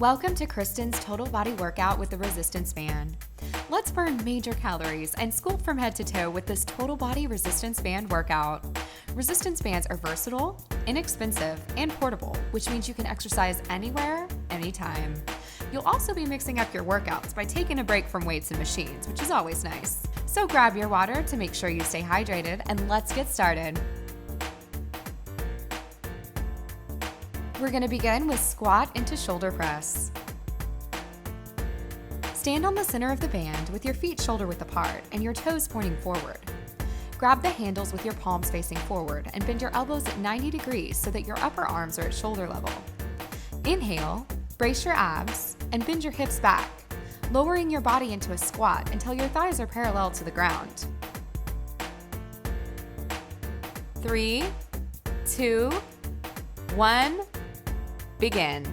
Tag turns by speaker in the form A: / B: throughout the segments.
A: Welcome to Kristen's Total Body Workout with the Resistance Band. Let's burn major calories and sculpt from head to toe with this Total Body Resistance Band workout. Resistance bands are versatile, inexpensive, and portable, which means you can exercise anywhere, anytime. You'll also be mixing up your workouts by taking a break from weights and machines, which is always nice. So grab your water to make sure you stay hydrated, and let's get started. We're going to begin with squat into shoulder press. Stand on the center of the band with your feet shoulder width apart and your toes pointing forward. Grab the handles with your palms facing forward and bend your elbows at 90 degrees so that your upper arms are at shoulder level. Inhale, brace your abs, and bend your hips back, lowering your body into a squat until your thighs are parallel to the ground. 3, 2, 1, begin.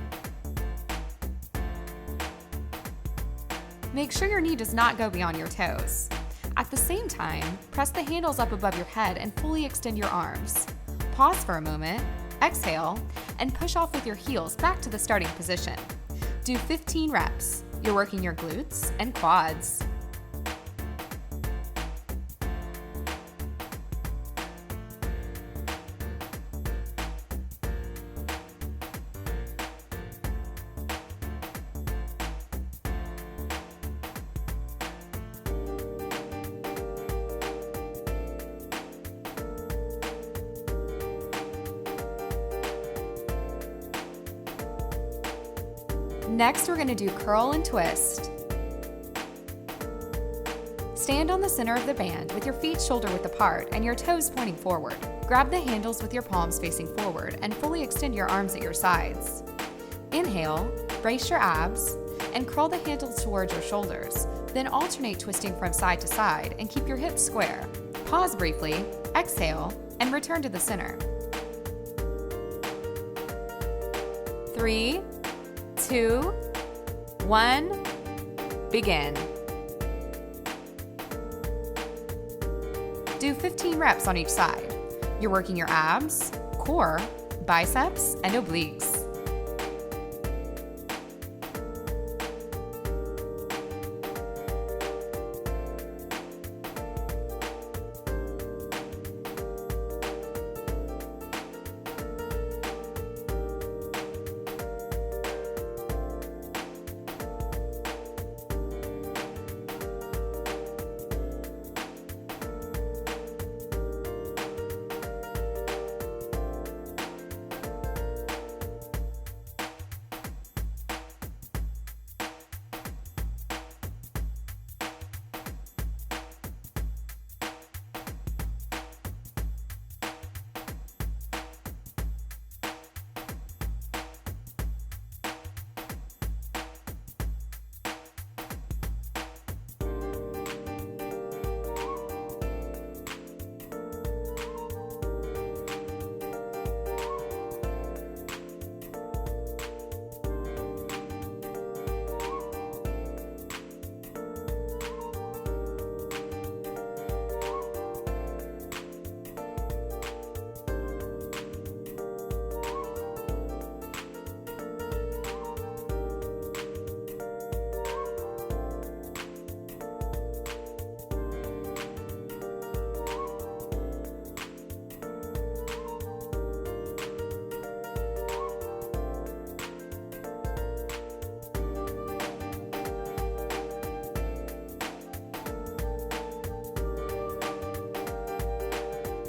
A: Make sure your knee does not go beyond your toes. At the same time, press the handles up above your head and fully extend your arms. Pause for a moment, exhale, and push off with your heels back to the starting position. Do 15 reps. You're working your glutes and quads. Next, we're going to do curl and twist. Stand on the center of the band with your feet shoulder width apart and your toes pointing forward. Grab the handles with your palms facing forward and fully extend your arms at your sides. Inhale, brace your abs, and curl the handles towards your shoulders. Then alternate twisting from side to side and keep your hips square. Pause briefly, exhale, and return to the center. 3, 2, 1, begin. Do 15 reps on each side. You're working your abs, core, biceps, and obliques.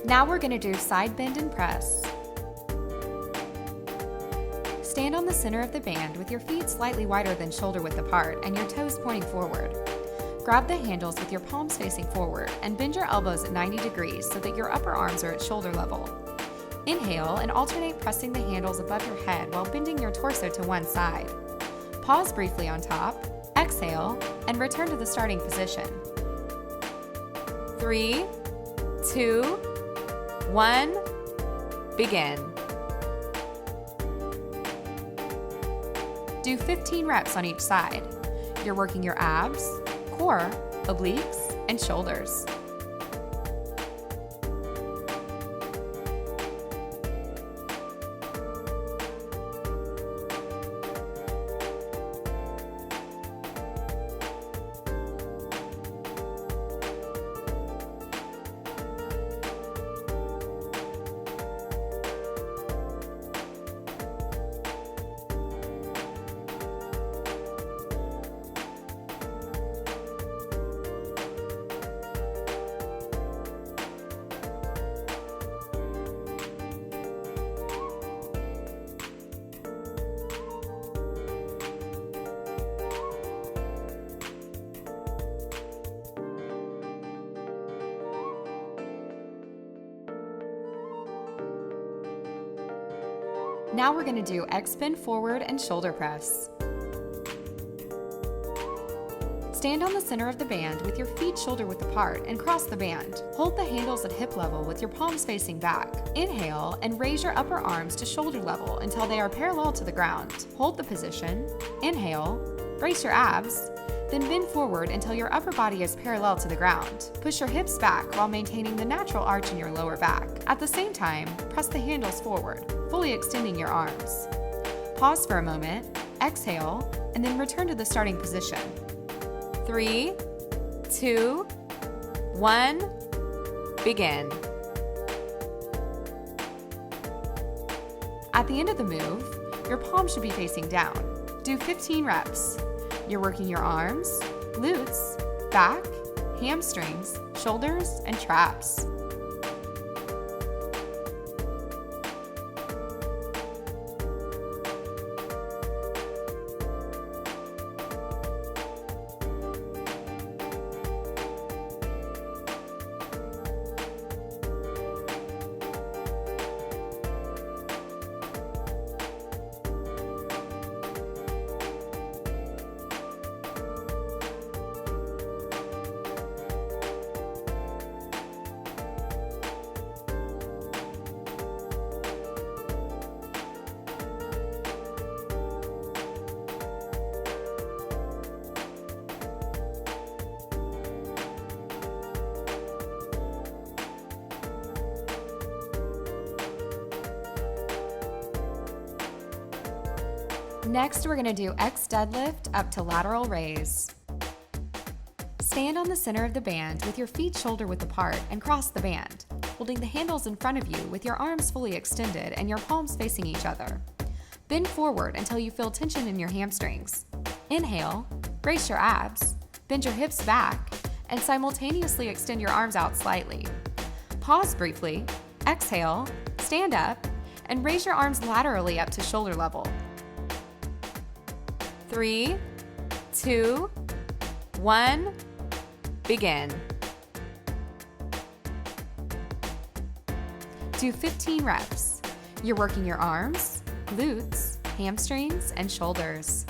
A: Now we're going to do side bend and press. Stand on the center of the band with your feet slightly wider than shoulder width apart and your toes pointing forward. Grab the handles with your palms facing forward and bend your elbows at 90 degrees so that your upper arms are at shoulder level. Inhale and alternate pressing the handles above your head while bending your torso to one side. Pause briefly on top, exhale, and return to the starting position. 3, 2, 1, begin. Do 15 reps on each side. You're working your abs, core, obliques, and shoulders. Now we're going to do X bend forward and shoulder press. Stand on the center of the band with your feet shoulder width apart and cross the band. Hold the handles at hip level with your palms facing back. Inhale and raise your upper arms to shoulder level until they are parallel to the ground. Hold the position. Inhale, brace your abs, then bend forward until your upper body is parallel to the ground. Push your hips back while maintaining the natural arch in your lower back. At the same time, press the handles forward, fully extending your arms. Pause for a moment, exhale, and then return to the starting position. 3, 2, 1, begin. At the end of the move, your palms should be facing down. Do 15 reps. You're working your arms, glutes, back, hamstrings, shoulders, and traps. Next, we're going to do X deadlift up to lateral raise. Stand on the center of the band with your feet shoulder width apart and cross the band, holding the handles in front of you with your arms fully extended and your palms facing each other. Bend forward until you feel tension in your hamstrings. Inhale, brace your abs, bend your hips back, and simultaneously extend your arms out slightly. Pause briefly, exhale, stand up, and raise your arms laterally up to shoulder level. 3, 2, 1, begin. Do 15 reps. You're working your arms, glutes, hamstrings, and shoulders.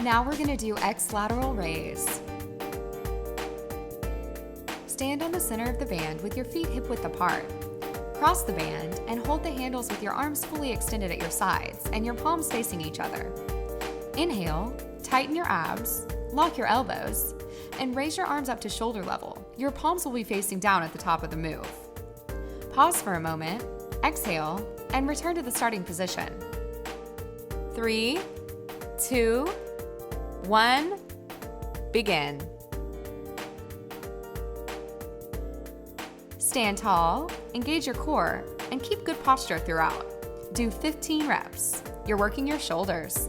A: Now we're going to do X lateral raise. Stand on the center of the band with your feet hip width apart. Cross the band and hold the handles with your arms fully extended at your sides and your palms facing each other. Inhale, tighten your abs, lock your elbows, and raise your arms up to shoulder level. Your palms will be facing down at the top of the move. Pause for a moment, exhale, and return to the starting position. 3, 2, 1, begin. Stand tall, engage your core, and keep good posture throughout. Do 15 reps. You're working your shoulders.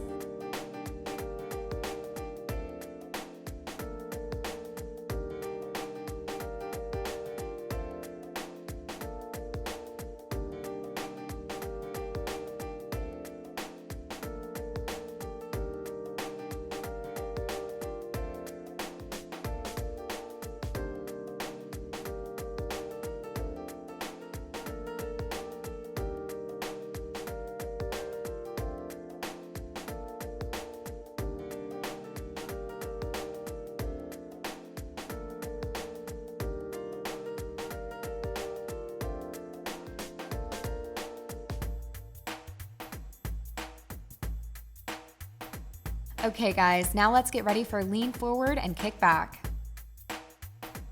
A: Okay guys, now let's get ready for lean forward and kick back.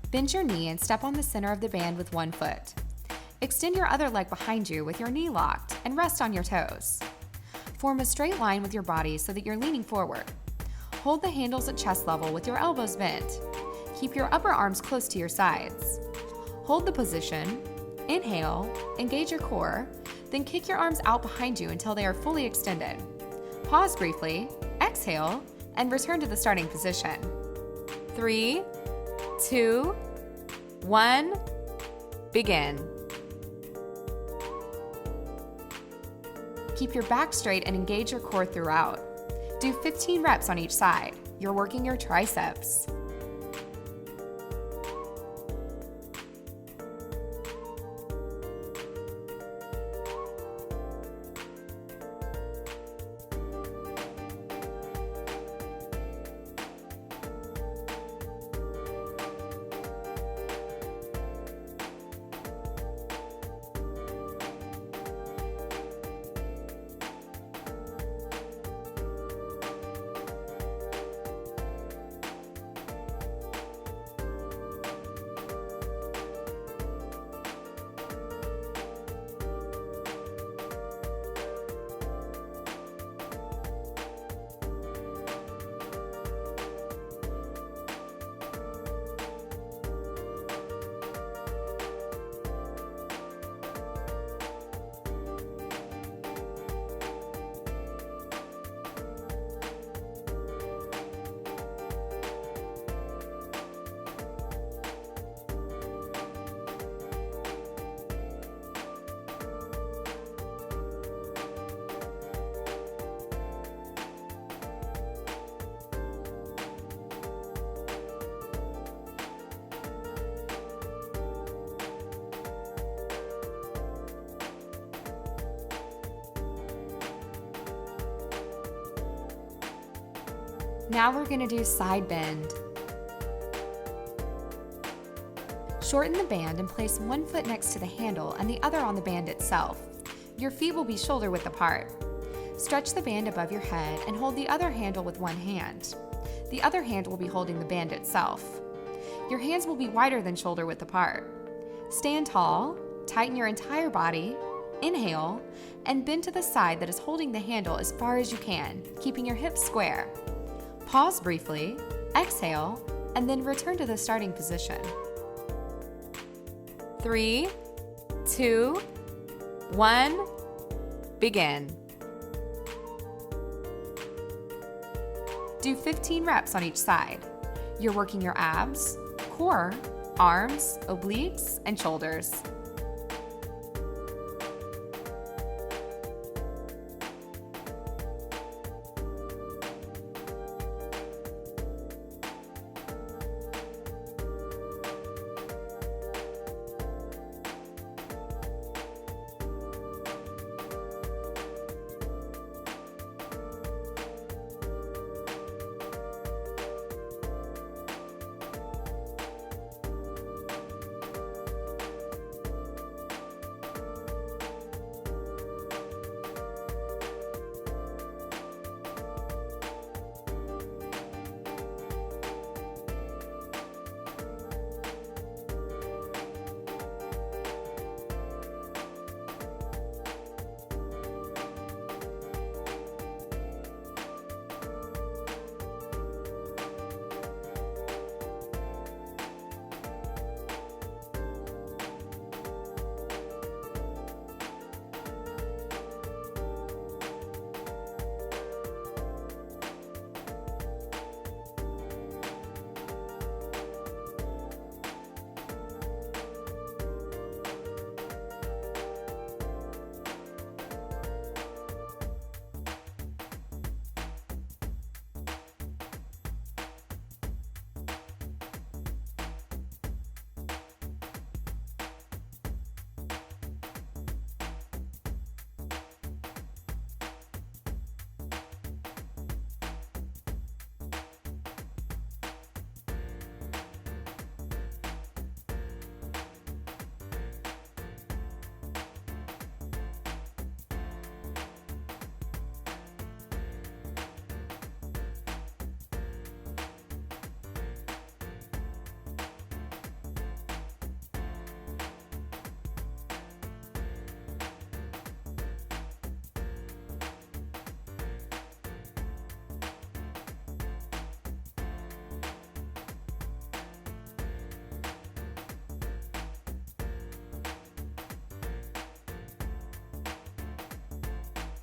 A: Bend your knee and step on the center of the band with one foot. Extend your other leg behind you with your knee locked and rest on your toes. Form a straight line with your body so that you're leaning forward. Hold the handles at chest level with your elbows bent. Keep your upper arms close to your sides. Hold the position. Inhale, engage your core, then kick your arms out behind you until they are fully extended. Pause briefly, exhale, and return to the starting position. 3, 2, 1, begin. Keep your back straight and engage your core throughout. Do 15 reps on each side. You're working your triceps. Now we're going to do side bend. Shorten the band and place one foot next to the handle and the other on the band itself. Your feet will be shoulder width apart. Stretch the band above your head and hold the other handle with one hand. The other hand will be holding the band itself. Your hands will be wider than shoulder width apart. Stand tall, tighten your entire body, inhale, and bend to the side that is holding the handle as far as you can, keeping your hips square. Pause briefly, exhale, and then return to the starting position. 3, 2, 1, begin. Do 15 reps on each side. You're working your abs, core, arms, obliques, and shoulders.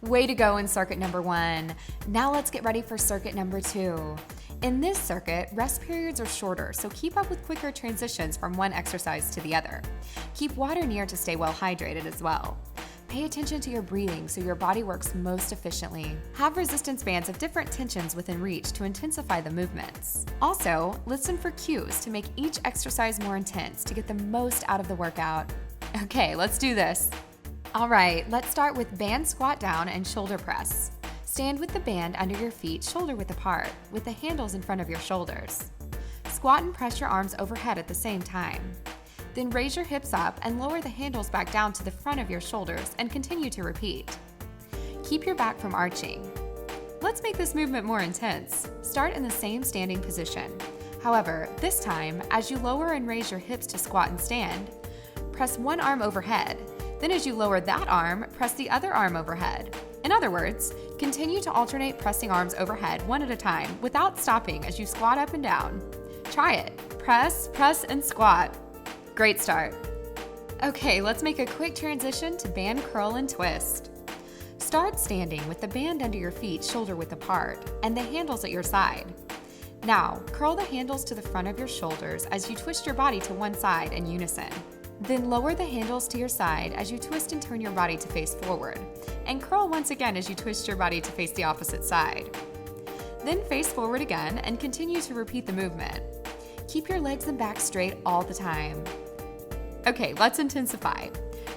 A: Way to go in circuit number 1. Now let's get ready for circuit number 2. In this circuit, rest periods are shorter, so keep up with quicker transitions from one exercise to the other. Keep water near to stay well hydrated as well. Pay attention to your breathing so your body works most efficiently. Have resistance bands of different tensions within reach to intensify the movements. Also, listen for cues to make each exercise more intense to get the most out of the workout. Okay, let's do this. All right, let's start with band squat down and shoulder press. Stand with the band under your feet shoulder width apart, with the handles in front of your shoulders. Squat and press your arms overhead at the same time. Then raise your hips up and lower the handles back down to the front of your shoulders and continue to repeat. Keep your back from arching. Let's make this movement more intense. Start in the same standing position. However, this time, as you lower and raise your hips to squat and stand, press one arm overhead. Then as you lower that arm, press the other arm overhead. In other words, continue to alternate pressing arms overhead one at a time without stopping as you squat up and down. Try it. Press, press, and squat. Great start. Okay, let's make a quick transition to band curl and twist. Start standing with the band under your feet shoulder width apart and the handles at your side. Now, curl the handles to the front of your shoulders as you twist your body to one side in unison. Then lower the handles to your side as you twist and turn your body to face forward, and curl once again as you twist your body to face the opposite side. Then face forward again and continue to repeat the movement. Keep your legs and back straight all the time. Okay, let's intensify.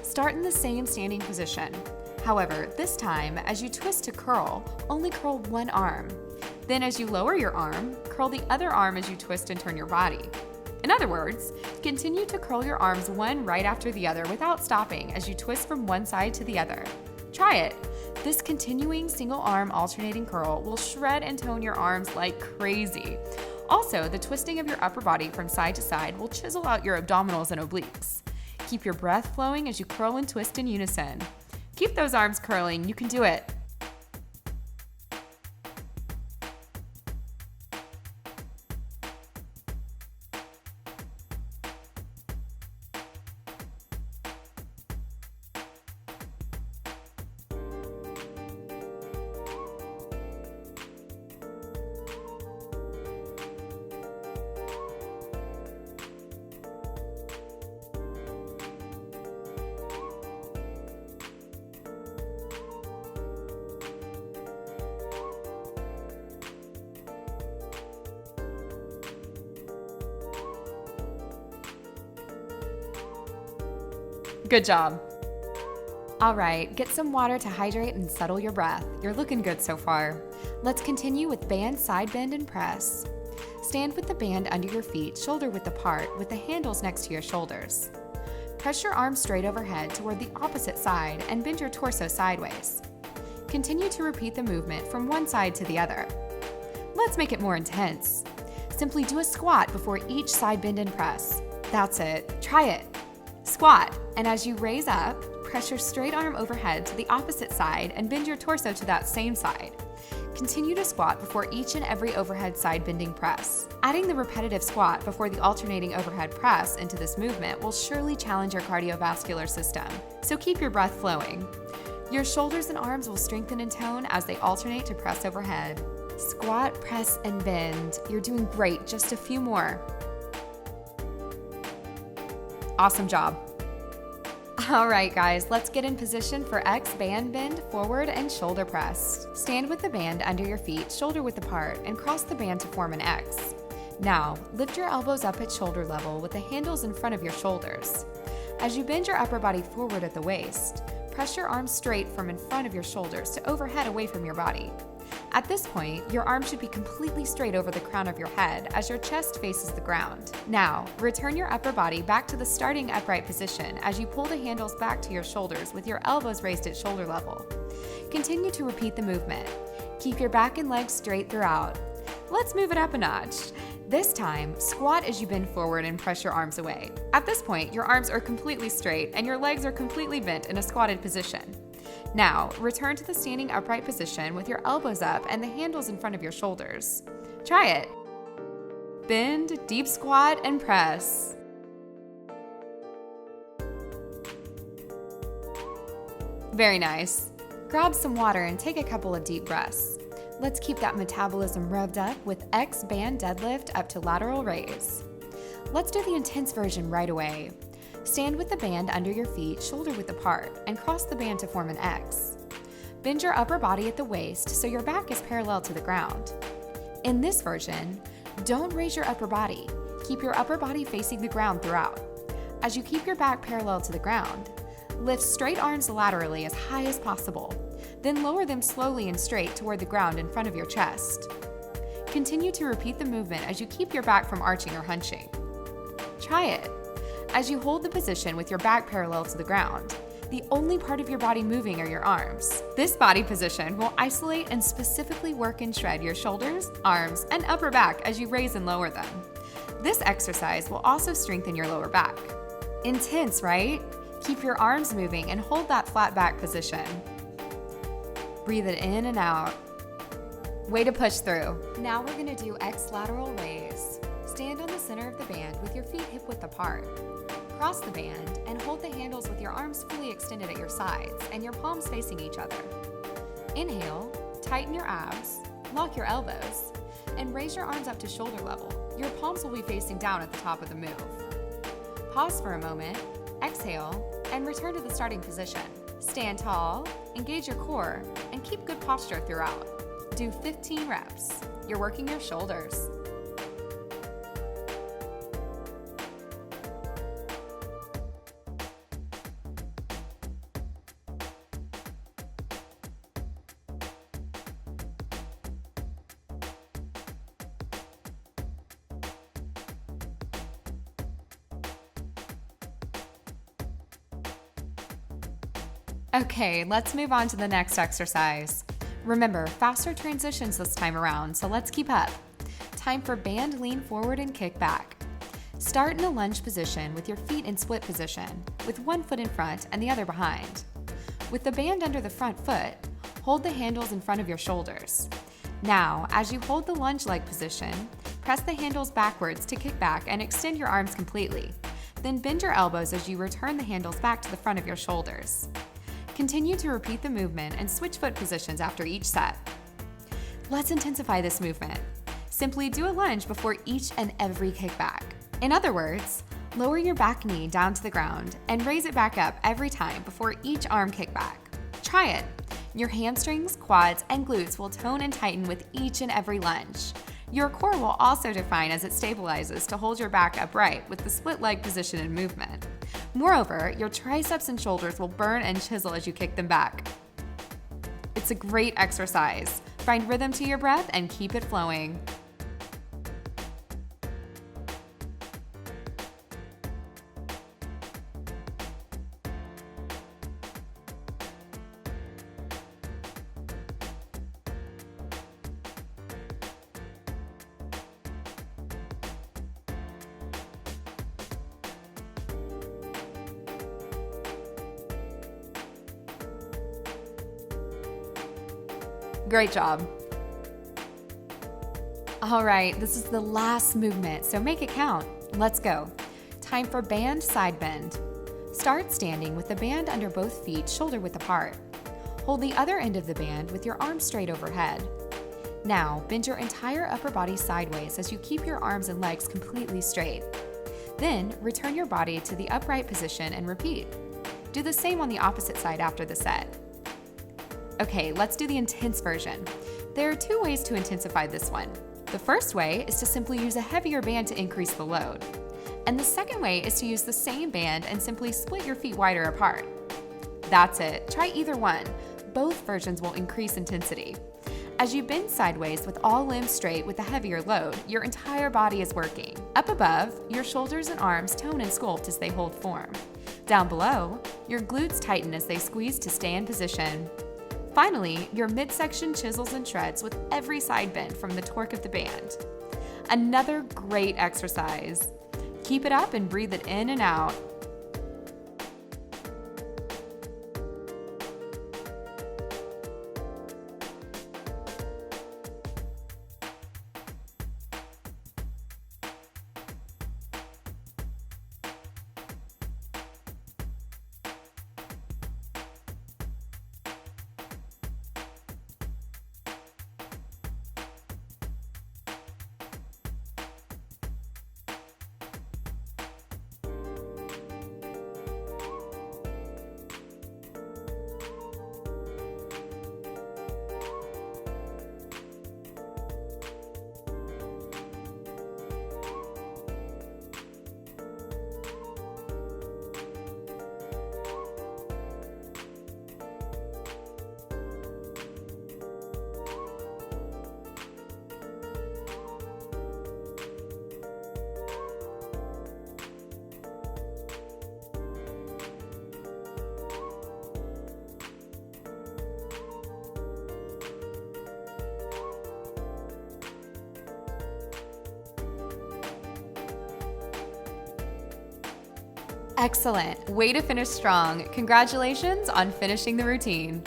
A: Start in the same standing position. However, this time, as you twist to curl, only curl one arm. Then as you lower your arm, curl the other arm as you twist and turn your body. In other words, continue to curl your arms one right after the other without stopping as you twist from one side to the other. Try it. This continuing single arm alternating curl will shred and tone your arms like crazy. Also, the twisting of your upper body from side to side will chisel out your abdominals and obliques. Keep your breath flowing as you curl and twist in unison. Keep those arms curling, you can do it. Good job. All right, get some water to hydrate and settle your breath. You're looking good so far. Let's continue with band side bend and press. Stand with the band under your feet, shoulder width apart, with the handles next to your shoulders. Press your arms straight overhead toward the opposite side and bend your torso sideways. Continue to repeat the movement from one side to the other. Let's make it more intense. Simply do a squat before each side bend and press. That's it. Try it. Squat, and as you raise up, press your straight arm overhead to the opposite side and bend your torso to that same side. Continue to squat before each and every overhead side bending press. Adding the repetitive squat before the alternating overhead press into this movement will surely challenge your cardiovascular system, so keep your breath flowing. Your shoulders and arms will strengthen and tone as they alternate to press overhead. Squat, press, and bend. You're doing great, just a few more. Awesome job. All right, guys, let's get in position for X band bend, forward, and shoulder press. Stand with the band under your feet, shoulder width apart, and cross the band to form an X. Now, lift your elbows up at shoulder level with the handles in front of your shoulders. As you bend your upper body forward at the waist, press your arms straight from in front of your shoulders to overhead away from your body. At this point, your arms should be completely straight over the crown of your head as your chest faces the ground. Now, return your upper body back to the starting upright position as you pull the handles back to your shoulders with your elbows raised at shoulder level. Continue to repeat the movement. Keep your back and legs straight throughout. Let's move it up a notch. This time, squat as you bend forward and press your arms away. At this point, your arms are completely straight and your legs are completely bent in a squatted position. Now, return to the standing upright position with your elbows up and the handles in front of your shoulders. Try it. Bend, deep squat, and press. Very nice. Grab some water and take a couple of deep breaths. Let's keep that metabolism revved up with X band deadlift up to lateral raise. Let's do the intense version right away. Stand with the band under your feet, shoulder width apart, and cross the band to form an X. Bend your upper body at the waist so your back is parallel to the ground. In this version, don't raise your upper body. Keep your upper body facing the ground throughout. As you keep your back parallel to the ground, lift straight arms laterally as high as possible, then lower them slowly and straight toward the ground in front of your chest. Continue to repeat the movement as you keep your back from arching or hunching. Try it. As you hold the position with your back parallel to the ground, the only part of your body moving are your arms. This body position will isolate and specifically work and shred your shoulders, arms, and upper back as you raise and lower them. This exercise will also strengthen your lower back. Intense, right? Keep your arms moving and hold that flat back position. Breathe it in and out. Way to push through. Now we're gonna do X lateral raise. Stand on the center of the band with your feet hip width apart. Cross the band and hold the handles with your arms fully extended at your sides and your palms facing each other. Inhale, tighten your abs, lock your elbows, and raise your arms up to shoulder level. Your palms will be facing down at the top of the move. Pause for a moment, exhale, and return to the starting position. Stand tall, engage your core, and keep good posture throughout. Do 15 reps. You're working your shoulders. Okay, let's move on to the next exercise. Remember, faster transitions this time around, so let's keep up. Time for band lean forward and kick back. Start in a lunge position with your feet in split position, with one foot in front and the other behind. With the band under the front foot, hold the handles in front of your shoulders. Now, as you hold the lunge leg position, press the handles backwards to kick back and extend your arms completely. Then bend your elbows as you return the handles back to the front of your shoulders. Continue to repeat the movement and switch foot positions after each set. Let's intensify this movement. Simply do a lunge before each and every kickback. In other words, lower your back knee down to the ground and raise it back up every time before each arm kickback. Try it. Your hamstrings, quads, and glutes will tone and tighten with each and every lunge. Your core will also define as it stabilizes to hold your back upright with the split leg position and movement. Moreover, your triceps and shoulders will burn and chisel as you kick them back. It's a great exercise. Find rhythm to your breath and keep it flowing. Great job. All right, this is the last movement, so make it count. Let's go. Time for band side bend. Start standing with the band under both feet shoulder width apart. Hold the other end of the band with your arms straight overhead. Now, bend your entire upper body sideways as you keep your arms and legs completely straight. Then, return your body to the upright position and repeat. Do the same on the opposite side after the set. Okay, let's do the intense version. There are two ways to intensify this one. The first way is to simply use a heavier band to increase the load. And the second way is to use the same band and simply split your feet wider apart. That's it, try either one. Both versions will increase intensity. As you bend sideways with all limbs straight with a heavier load, your entire body is working. Up above, your shoulders and arms tone and sculpt as they hold form. Down below, your glutes tighten as they squeeze to stay in position. Finally, your midsection chisels and shreds with every side bend from the torque of the band. Another great exercise. Keep it up and breathe it in and out. Excellent. Way to finish strong. Congratulations on finishing the routine.